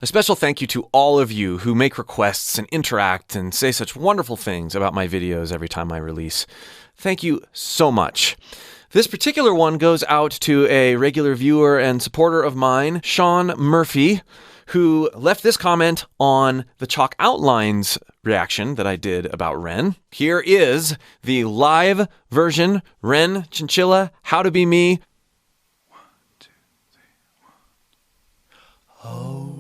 A special thank you to all of you who make requests and interact and say such wonderful things about my videos every time I release. Thank you so much. This particular one goes out to a regular viewer and supporter of mine, Sean Murphy, who left this comment on the chalk outlines reaction that I did about Ren. Here is the live version, Ren Chinchilla, How to Be Me. 1, 2, 3, 1. Oh.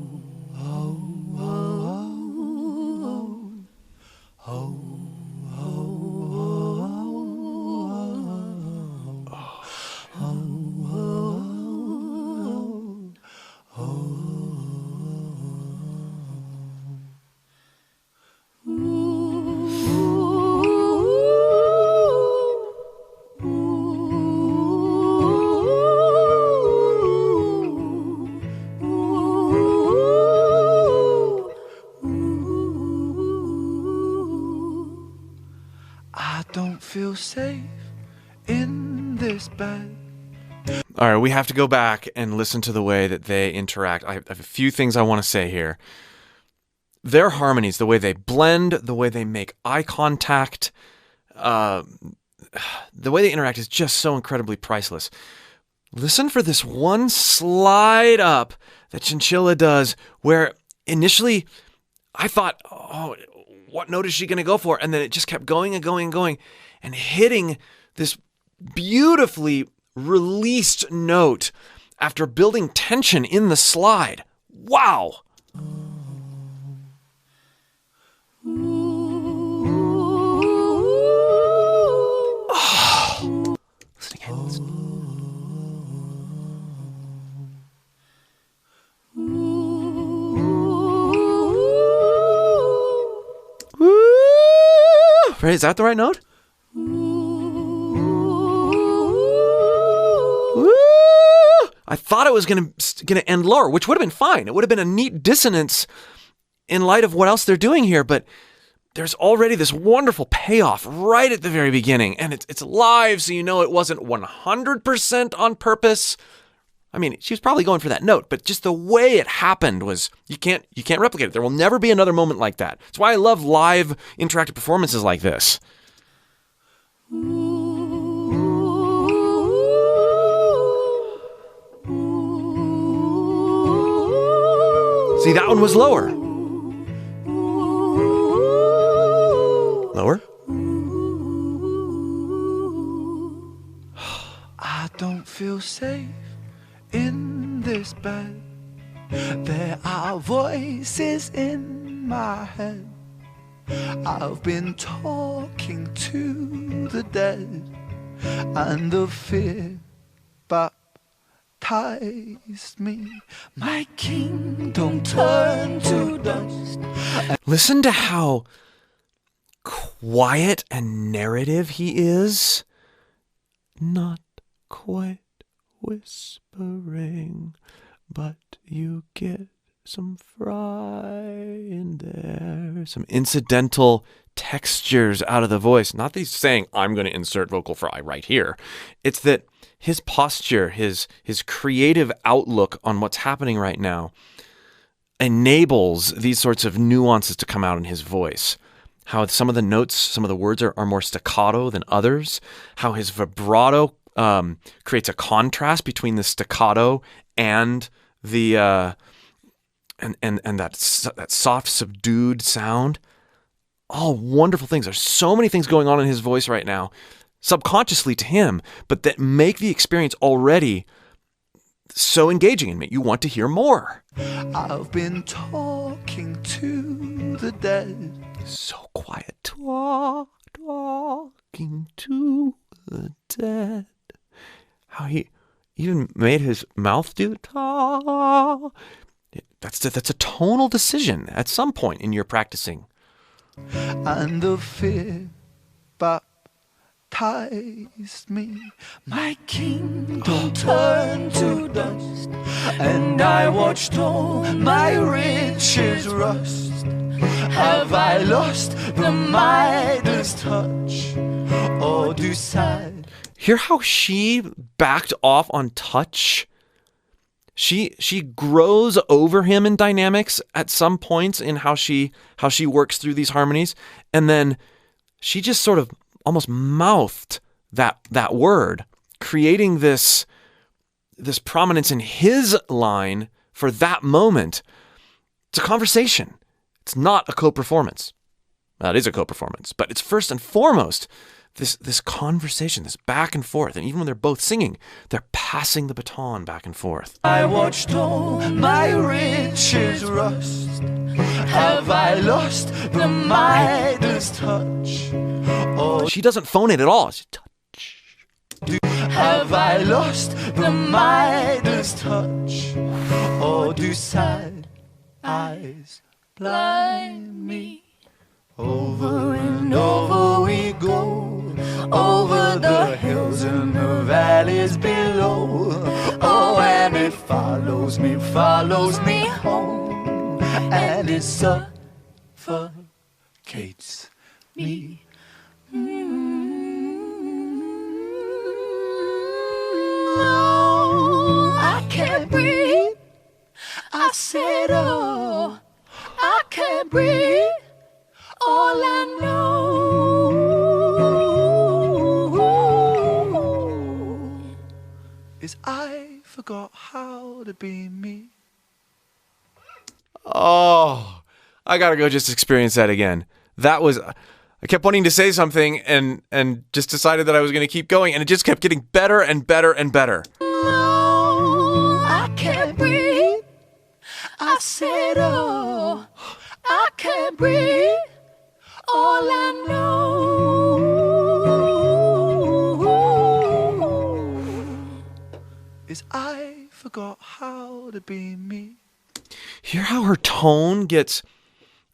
I don't feel safe in this bed. All right, we have to go back and listen to the way that they interact. I have a few things I want to say here. Their harmonies, the way they blend, the way they make eye contact, the way they interact is just so incredibly priceless. Listen for this one slide up that Chinchilla does where initially I thought, oh, what note is she going to go for? And then it just kept going and going and going and hitting this beautifully released note after building tension in the slide. Wow. Oh. Listen again. Listen. Right, is that the right note? I thought it was gonna end lower, which would have been fine. It would have been a neat dissonance in light of what else they're doing here, but there's already this wonderful payoff right at the very beginning, and it's live, so you know it wasn't 100% on purpose. I mean, she was probably going for that note, but just the way it happened was, you can't replicate it. There will never be another moment like that. That's why I love live interactive performances like this. See, that one was lower. Lower? I don't feel safe in this bed. There are voices in my head. I've been talking to the dead, and the fear baptized me. My kingdom turned to dust. Listen to how quiet and narrative he is. Not quite whispering, but you get some fry in there, some incidental textures out of the voice. Not that he's saying, I'm going to insert vocal fry right here. It's that his posture, his creative outlook on what's happening right now enables these sorts of nuances to come out in his voice. How some of the notes, some of the words are more staccato than others. How his vibrato creates a contrast between the staccato and the that soft, subdued sound. All wonderful things. There's so many things going on in his voice right now, subconsciously to him, but that make the experience already so engaging in me. You want to hear more. I've been talking to the dead. So quiet. Talking to the dead. How he even made his mouth do talk. That's a tonal decision at some point in your practicing. And the fear baptized me. My kingdom turned to dust, and I watched all my riches rust. Have I lost the Midas touch, or do sad? Hear how she backed off on touch? She grows over him in dynamics at some points in how she works through these harmonies, and then she just sort of almost mouthed that word, creating this prominence in his line for that moment. It's a conversation. It's not a co-performance. Well, it is a co-performance, but it's first and foremost this conversation, this back and forth. And even when they're both singing, they're passing the baton back and forth. I watched all my riches rust. Have I lost the Midas touch? Or She doesn't phone it at all. She have I lost the Midas touch? Or do sad eyes blind me? Over and over we go, over the hills and the valleys below. Oh, and it follows me home, and it suffocates me. Oh, I can't breathe. I said, oh, I can't breathe. All I know is I forgot how to be me. Oh, I gotta go just experience that again. That was, I kept wanting to say something and just decided that I was going to keep going, and it just kept getting better and better and better. Oh, I can't breathe. I said, oh, I can't breathe. All I know is I forgot how to be me. Hear how her tone gets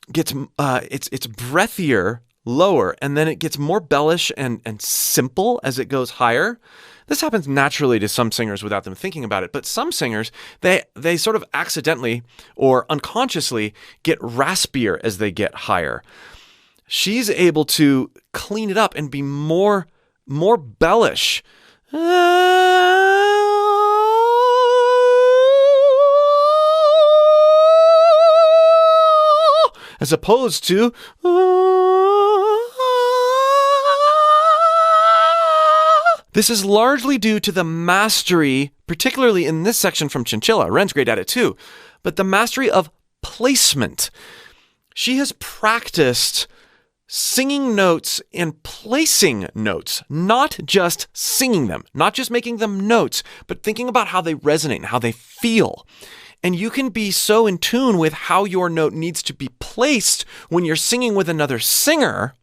it's breathier, lower, and then it gets more bellish and simple as it goes higher. This happens naturally to some singers without them thinking about it, but some singers, they sort of accidentally or unconsciously get raspier as they get higher. She's able to clean it up and be more bellish. As opposed to this is largely due to the mastery, particularly in this section from Chinchilla. Ren's great at it too, but the mastery of placement. She has practiced singing notes and placing notes, not just singing them, not just making them notes, but thinking about how they resonate and how they feel. And you can be so in tune with how your note needs to be placed when you're singing with another singer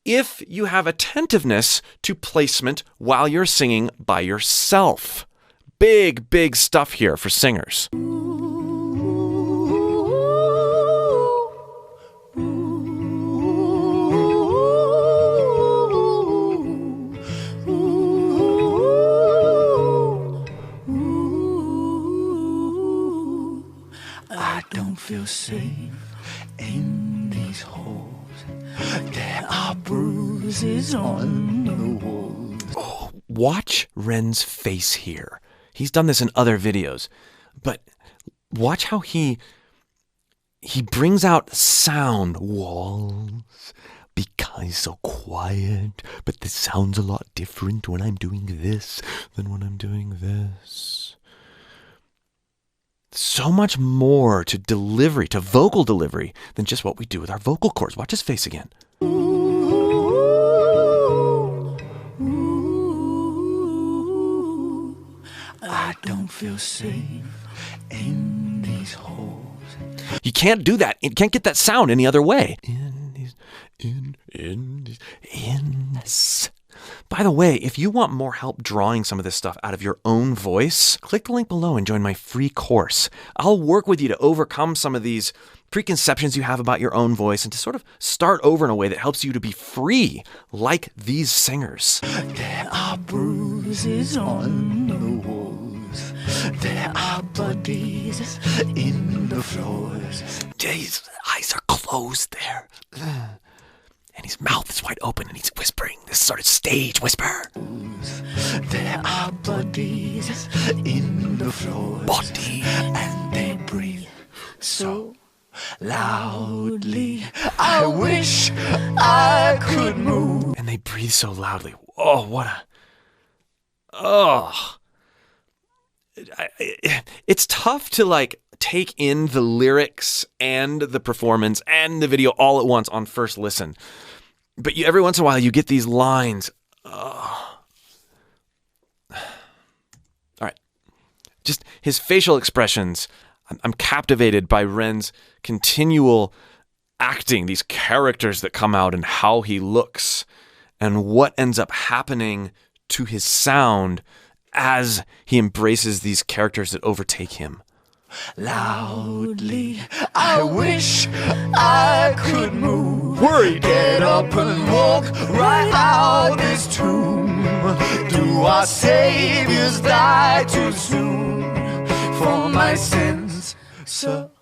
if you have attentiveness to placement while you're singing by yourself. Big, big stuff here for singers. I don't feel safe in these halls. There are bruises on the walls. Oh, watch Ren's face here. He's done this in other videos, but watch how he brings out sound walls. Because so quiet, but this sounds a lot different when I'm doing this than when I'm doing this. So much more to delivery, to vocal delivery, than just what we do with our vocal cords. Watch his face again. I don't feel safe in these halls. You can't do that. You can't get that sound any other way. By the way, if you want more help drawing some of this stuff out of your own voice, click the link below and join my free course. I'll work with you to overcome some of these preconceptions you have about your own voice and to sort of start over in a way that helps you to be free, like these singers. There are bruises on the walls. There are bodies in the floors. His eyes are closed there. and his mouth is wide open and he's whispering this sort of stage whisper. There are bodies in the floor, Body. and they breathe so loudly. I wish I could move. And they breathe so loudly. Oh, what a... Oh. It's tough to like take in the lyrics and the performance and the video all at once on first listen. But every once in a while you get these lines. Oh. All right. Just his facial expressions. I'm captivated by Ren's continual acting, these characters that come out and how he looks and what ends up happening to his sound as he embraces these characters that overtake him. Loudly, I wish I could move. Worried. Get up and walk right out this tomb. Do our saviors die too soon? For my sins surround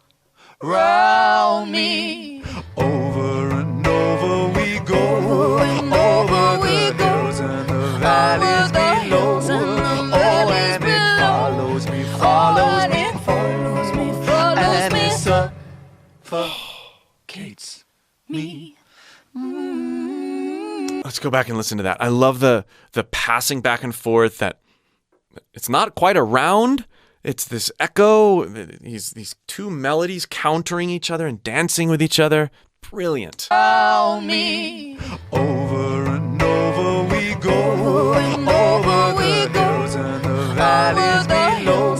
me. Over and over we go. Over the hills and the valleys below. Oh, and it follows me, follows me, follows me, and it suffocates me. Let's go back and listen to that. I love the passing back and forth. That it's not quite a round. It's this echo. These two melodies countering each other and dancing with each other. Brilliant. Me. Over and over we go. Over the hills and the valleys below.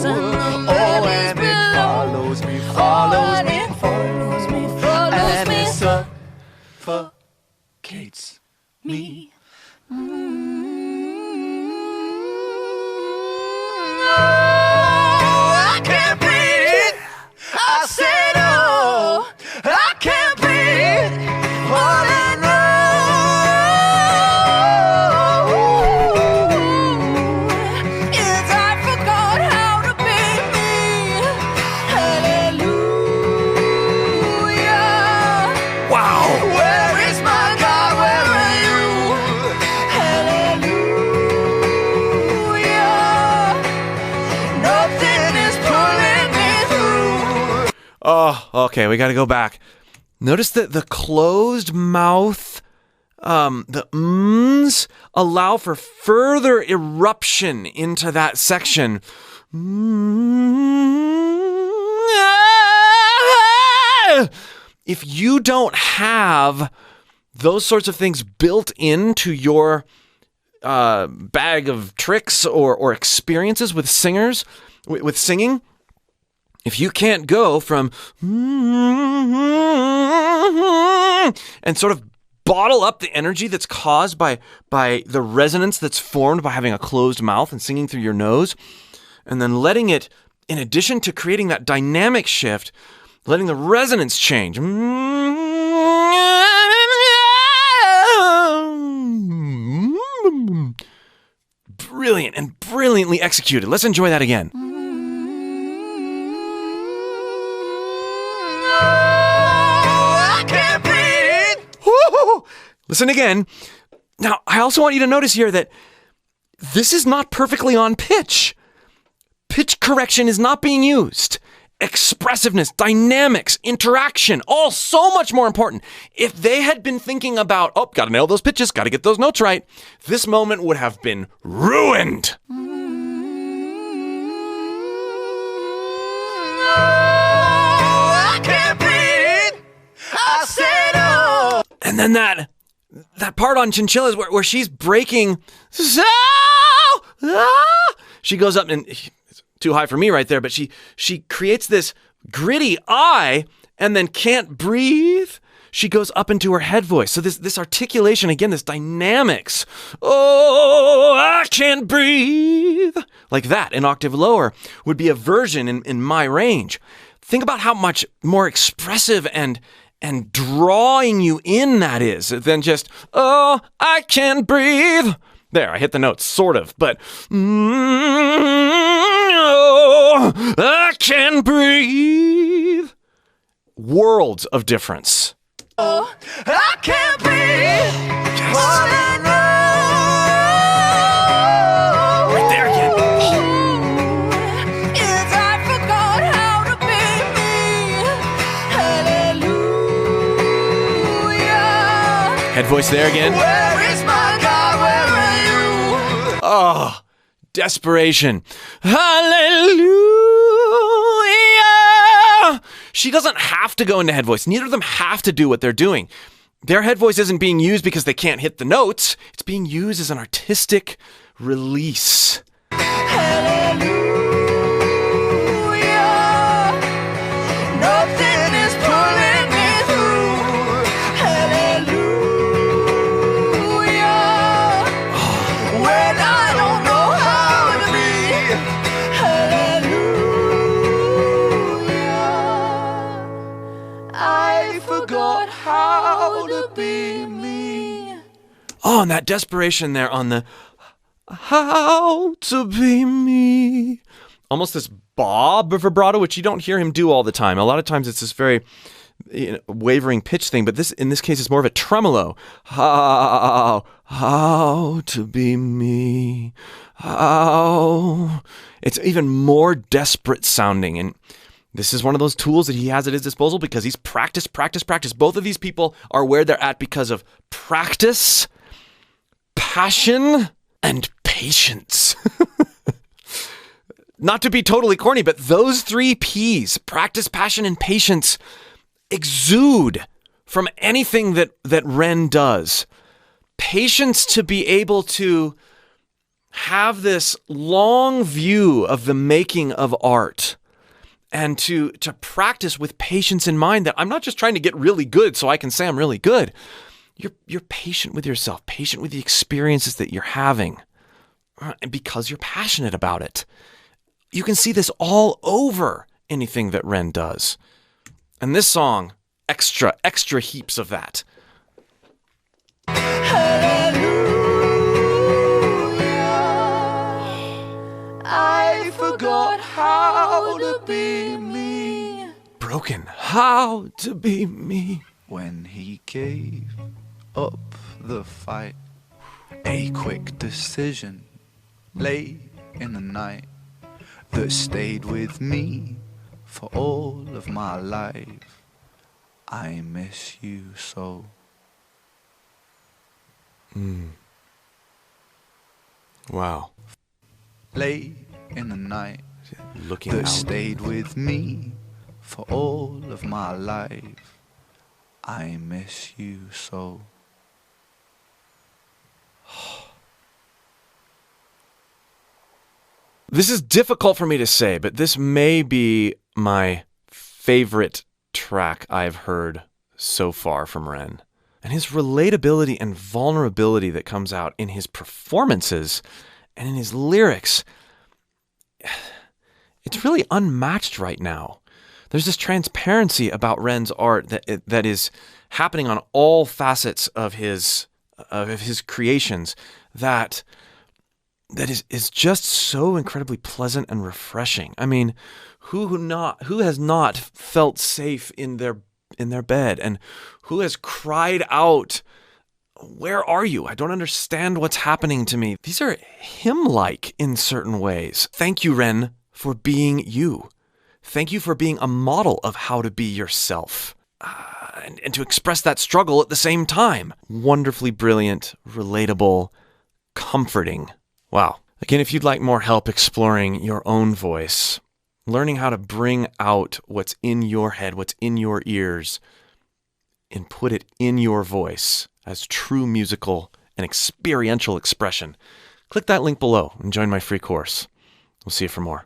Oh, and it follows me, follows me, follows me, and it suffocates me. I can't breathe. I said, oh, I can't breathe. All I know is I forgot how to be me. Hallelujah. Wow. Where is my God? Where are you? Hallelujah. Nothing is pulling me through. Oh, okay. We got to go back. Notice that the closed mouth, the mms, allow for further eruption into that section. If you don't have those sorts of things built into your bag of tricks or experiences with singers, with singing, if you can't go from and sort of bottle up the energy that's caused by the resonance that's formed by having a closed mouth and singing through your nose, and then letting it, in addition to creating that dynamic shift, letting the resonance change. Brilliant and brilliantly executed. Let's enjoy that again. I can't breathe. Woo! Listen again. Now, I also want you to notice here that this is not perfectly on pitch. Pitch correction is not being used. Expressiveness, dynamics, interaction, all so much more important. If they had been thinking about, oh, gotta nail those pitches, gotta get those notes right, this moment would have been ruined. I can't breathe. I said, oh. And then that part on Chinchillas where she's breaking. She goes up and it's too high for me right there, but she creates this gritty I and then can't breathe. She goes up into her head voice. So this articulation, again, this dynamics. Oh, I can't breathe. Like that, an octave lower, would be a version in my range. Think about how much more expressive and drawing you in that is than just, oh, I can't breathe. There, I hit the notes, sort of, but oh, I can't breathe. Worlds of difference. I can't be what I know. Right there again. Is I forgot how to be me. Hallelujah. Head voice there again. Where is my God? Where are you? Oh, desperation. Hallelujah. She doesn't have to go into head voice. Neither of them have to do what they're doing. Their head voice isn't being used because they can't hit the notes. It's being used as an artistic release. Hallelujah. Nothing is pulling me through. Hallelujah. When I don't know how to be. Hallelujah. I forgot how to be me. Oh, and that desperation there on the how to be me. Almost this bob vibrato, which you don't hear him do all the time. A lot of times it's this very wavering pitch thing, but in this case it's more of a tremolo. How to be me. How. It's even more desperate sounding, and this is one of those tools that he has at his disposal because he's practiced. Both of these people are where they're at because of practice, passion, and patience. Not to be totally corny, but those three P's, practice, passion, and patience, exude from anything that Ren does. Patience to be able to have this long view of the making of art and to practice with patience in mind that I'm not just trying to get really good so I can say I'm really good. You're patient with yourself, patient with the experiences that you're having, and because you're passionate about it. You can see this all over anything that Ren does. And this song, extra heaps of that. Hallelujah. I forgot how to be me. Broken. How to be me. When he gave up the fight, a quick decision late in the night that stayed with me for all of my life. I miss you so. Wow. Late in the night Looking that out. stayed with me for all of my life. I miss you so. This is difficult for me to say, but this may be my favorite track I've heard so far from Ren. And his relatability and vulnerability that comes out in his performances and in his lyrics, it's really unmatched right now. There's this transparency about Ren's art that is happening on all facets of his creations that is just so incredibly pleasant and refreshing. I mean, who has not felt safe in their bed, and who has cried out, "Where are you? I don't understand what's happening to me." These are hymn-like in certain ways. Thank you, Ren, for being you. Thank you for being a model of how to be yourself. And to express that struggle at the same time. Wonderfully brilliant, relatable, comforting. Wow. Again, if you'd like more help exploring your own voice, learning how to bring out what's in your head, what's in your ears, and put it in your voice as true musical and experiential expression, click that link below and join my free course. We'll see you for more.